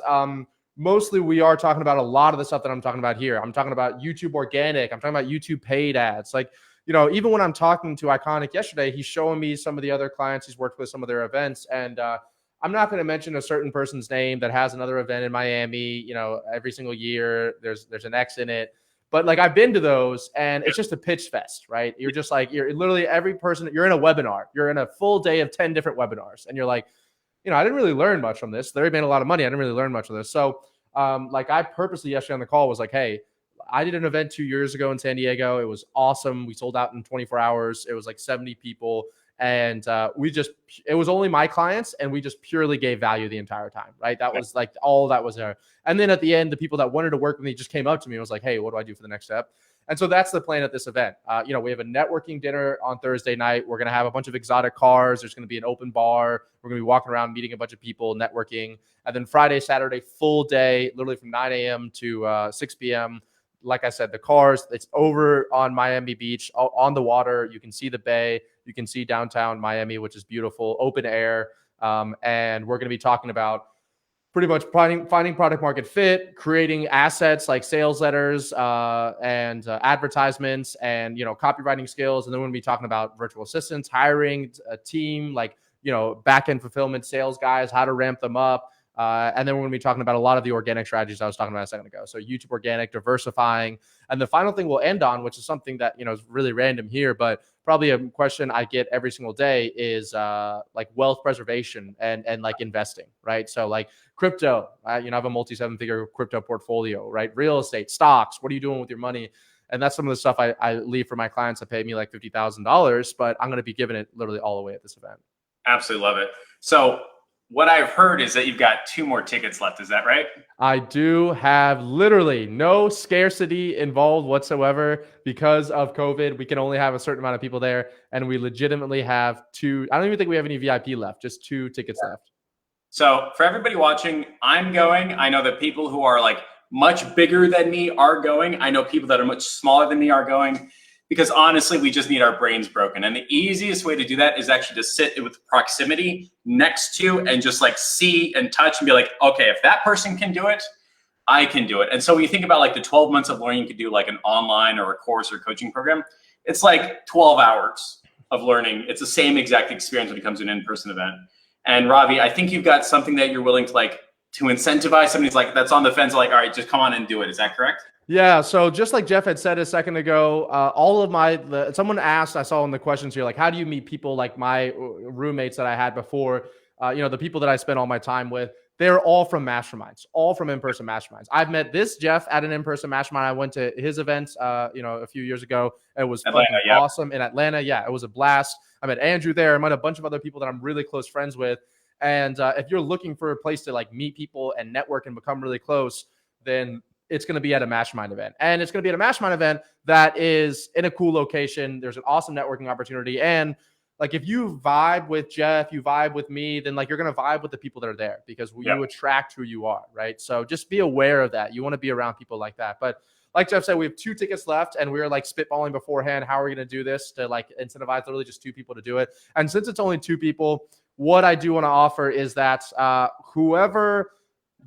mostly we are talking about a lot of the stuff that I'm talking about here. I'm talking about YouTube organic. I'm talking about YouTube paid ads. Like, even when I'm talking to Iconic yesterday, he's showing me some of the other clients he's worked with, some of their events. And I'm not going to mention a certain person's name that has another event in Miami, every single year. There's an X in it. But like I've been to those, and it's just a pitch fest, right? You're just like, you're literally every person, you're in a webinar. You're in a full day of 10 different webinars. And you're like, I didn't really learn much from this. Larry made a lot of money. I didn't really learn much of this. So like I purposely yesterday on the call was like, hey, I did an event 2 years ago in San Diego. It was awesome. We sold out in 24 hours. It was like 70 people. And it was only my clients, and we just purely gave value the entire time, right? That was like all that was there. And then at the end, the people that wanted to work with me just came up to me and was like, hey, what do I do for the next step? And so that's the plan at this event. We have a networking dinner on Thursday night. We're going to have a bunch of exotic cars. There's going to be an open bar. We're going to be walking around, meeting a bunch of people, networking. And then Friday, Saturday, full day, literally from 9 a.m. to 6 p.m. Like I said, the cars, it's over on Miami Beach, on the water. You can see the bay. You can see downtown Miami, which is beautiful, open air. And we're going to be talking about pretty much finding product market fit, creating assets like sales letters and advertisements and, copywriting skills. And then we're going to be talking about virtual assistants, hiring a team, like, back-end fulfillment sales guys, how to ramp them up. And then we're going to be talking about a lot of the organic strategies I was talking about a second ago. So YouTube organic, diversifying. And the final thing we'll end on, which is something that, is really random here, but probably a question I get every single day is like wealth preservation and like investing, right? So like crypto, I have a multi-7-figure crypto portfolio, right? Real estate, stocks, what are you doing with your money? And that's some of the stuff I leave for my clients that pay me like $50,000, but I'm going to be giving it literally all away at this event. Absolutely love it. So what I've heard is that you've got 2 more tickets left. Is that right? I do have literally no scarcity involved whatsoever because of COVID. We can only have a certain amount of people there, and we legitimately have 2. I don't even think we have any VIP left, just 2 tickets left. So for everybody watching, I'm going. I know that people who are like much bigger than me are going. I know people that are much smaller than me are going. Because honestly, we just need our brains broken. And the easiest way to do that is actually to sit with proximity next to and just like see and touch and be like, okay, if that person can do it, I can do it. And so when you think about like the 12 months of learning you could do like an online or a course or coaching program, it's like 12 hours of learning. It's the same exact experience when it comes to an in-person event. And Ravi, I think you've got something that you're willing to incentivize somebody's like that's on the fence, like, all right, just come on and do it. Is that correct? Yeah, so just like Jeff had said a second ago, someone asked, I saw in the questions here, like, how do you meet people like my roommates that I had before, the people that I spent all my time with, they're all from masterminds, all from in-person masterminds. I've met this Jeff at an in-person mastermind. I went to his events, a few years ago. It was awesome in Atlanta. Yeah, it was a blast. I met Andrew there. I met a bunch of other people that I'm really close friends with. And if you're looking for a place to like meet people and network and become really close, then it's going to be at a mastermind event. And it's going to be at a mastermind event that is in a cool location. There's an awesome networking opportunity. And like, if you vibe with Jeff, you vibe with me, then like, you're going to vibe with the people that are there because you attract who you are. Right. So just be aware of that. You want to be around people like that. But like Jeff said, we have 2 tickets left and we were like spitballing beforehand. How are we going to do this to like incentivize literally just 2 people to do it? And since it's only 2 people, what I do want to offer is that whoever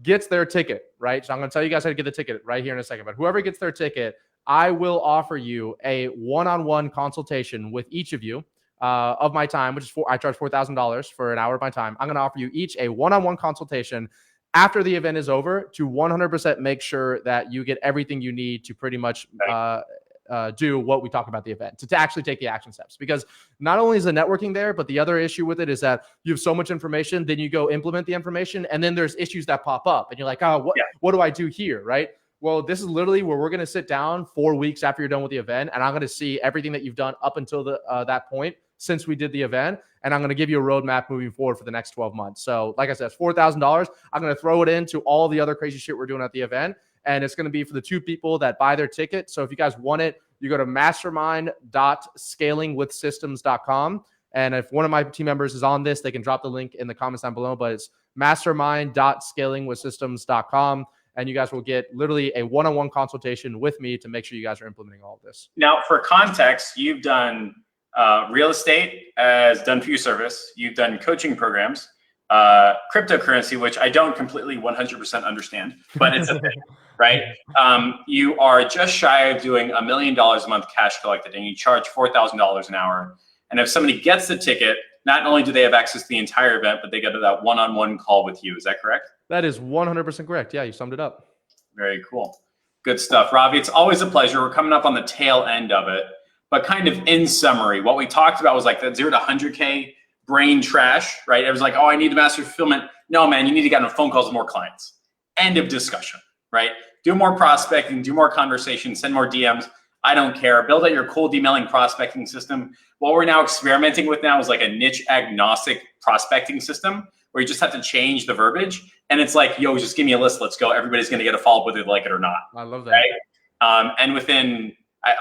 gets their ticket, right? So I'm going to tell you guys how to get the ticket right here in a second, but whoever gets their ticket, I will offer you a one-on-one consultation with each of you of my time, which is I charge $4,000 for an hour of my time. I'm going to offer you each a one-on-one consultation after the event is over to 100% make sure that you get everything you need to pretty much do what we talk about the event, to actually take the action steps. Because not only is the networking there, but the other issue with it is that you have so much information, then you go implement the information, and then there's issues that pop up, and you're like, oh, what do I do here, right? Well, this is literally where we're going to sit down 4 weeks after you're done with the event, and I'm going to see everything that you've done up until that point since we did the event, and I'm going to give you a roadmap moving forward for the next 12 months. So like I said, it's $4,000. I'm going to throw it into all the other crazy shit we're doing at the event, and it's going to be for the 2 people that buy their ticket. So if you guys want it, you go to mastermind.scalingwithsystems.com. And if one of my team members is on this, they can drop the link in the comments down below, but it's mastermind.scalingwithsystems.com. And you guys will get literally a one-on-one consultation with me to make sure you guys are implementing all of this. Now, for context, you've done real estate as done for you service. You've done coaching programs, cryptocurrency, which I don't completely 100% understand, but it's a thing, right? You are just shy of doing $1 million a month cash collected, and you charge $4,000 an hour. And if somebody gets the ticket, not only do they have access to the entire event, but they get that one-on-one call with you. Is that correct? That is 100% correct. Yeah, you summed it up. Very cool. Good stuff. Ravi, it's always a pleasure. We're coming up on the tail end of it, but kind of in summary, what we talked about was like that 0 to 100K brain trash, right? It was like, oh, I need to master fulfillment. No, man, you need to get on phone calls with more clients. End of discussion, right? Do more prospecting, do more conversations, send more DMs. I don't care. Build out your cold emailing prospecting system. What we're now experimenting with now is like a niche agnostic prospecting system where you just have to change the verbiage. And it's like, yo, just give me a list. Let's go. Everybody's going to get a follow-up whether they like it or not. I love that. Right? And within,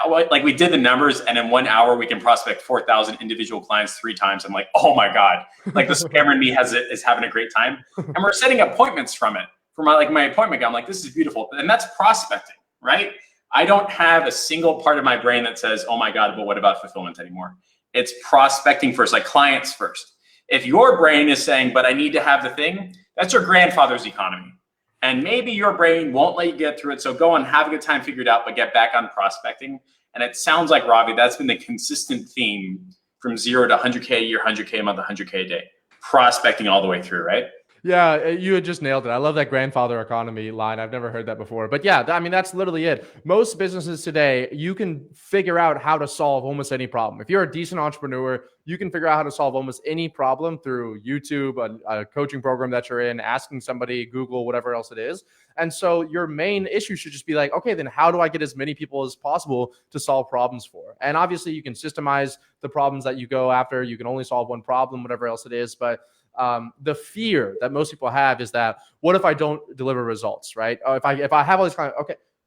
like we did the numbers, and in 1 hour, we can prospect 4,000 individual clients 3 times. I'm like, oh my God, like the scammer in me is having a great time. And we're setting appointments from it. For my appointment guy, I'm like, this is beautiful. And that's prospecting, right? I don't have a single part of my brain that says, oh my God, but what about fulfillment anymore? It's prospecting first, like clients first. If your brain is saying, but I need to have the thing, that's your grandfather's economy. And maybe your brain won't let you get through it. So go on, have a good time, figure it out, but get back on prospecting. And it sounds like, Ravi, that's been the consistent theme from 0 to 100K a year, 100K a month, 100K a day. Prospecting all the way through, right? Yeah, you had just nailed it. I love that grandfather economy line. I've never heard that before. But yeah, I mean, that's literally it. Most businesses today, you can figure out how to solve almost any problem. If you're a decent entrepreneur, you can figure out how to solve almost any problem through YouTube, a coaching program that you're in, asking somebody, Google, whatever else it is. And so your main issue should just be like, okay, then how do I get as many people as possible to solve problems for? And obviously you can systemize the problems that you go after. You can only solve one problem, whatever else it is. But the fear that most people have is that, what if I don't deliver results, right? If I have all these clients,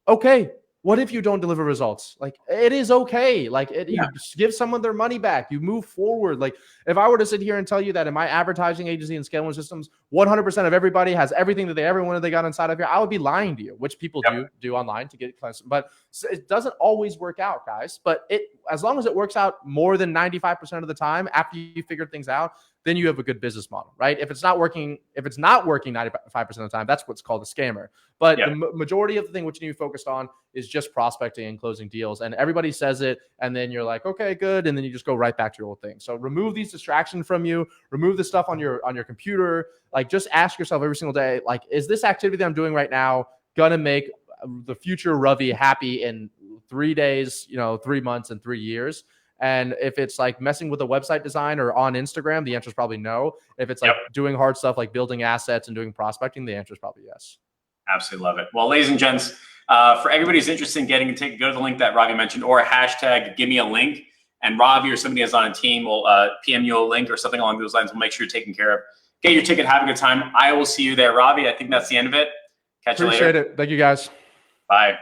okay. What if you don't deliver results? Like, it is okay. Like, you give someone their money back. You move forward. Like, if I were to sit here and tell you that in my advertising agency and scaling systems, 100% of everybody has everything that they ever wanted they got inside of here, I would be lying to you, which people do online to get clients. But it doesn't always work out, guys. But as long as it works out more than 95% of the time after you figure things out, then you have a good business model, right? If it's not working 95% of the time, that's what's called a scammer. But the majority of the thing which you need to focus on is just prospecting and closing deals. And everybody says it, and then you're like, okay, good. And then you just go right back to your old thing. So remove these distractions from you, remove the stuff on your computer. Like, just ask yourself every single day, like, is this activity that I'm doing right now gonna make the future Ravi happy in 3 days, 3 months, and 3 years? And if it's like messing with a website design or on Instagram, the answer is probably no. If it's like doing hard stuff like building assets and doing prospecting, the answer is probably yes. Absolutely love it. Well, ladies and gents, for everybody who's interested in getting a ticket, go to the link that Ravi mentioned, or a hashtag, give me a link, and Ravi or somebody that's on a team will PM you a link or something along those lines. We'll make sure you're taken care of. Get your ticket, have a good time. I will see you there. Ravi, I think that's the end of it. Catch you later. Appreciate it. Thank you, guys. Bye.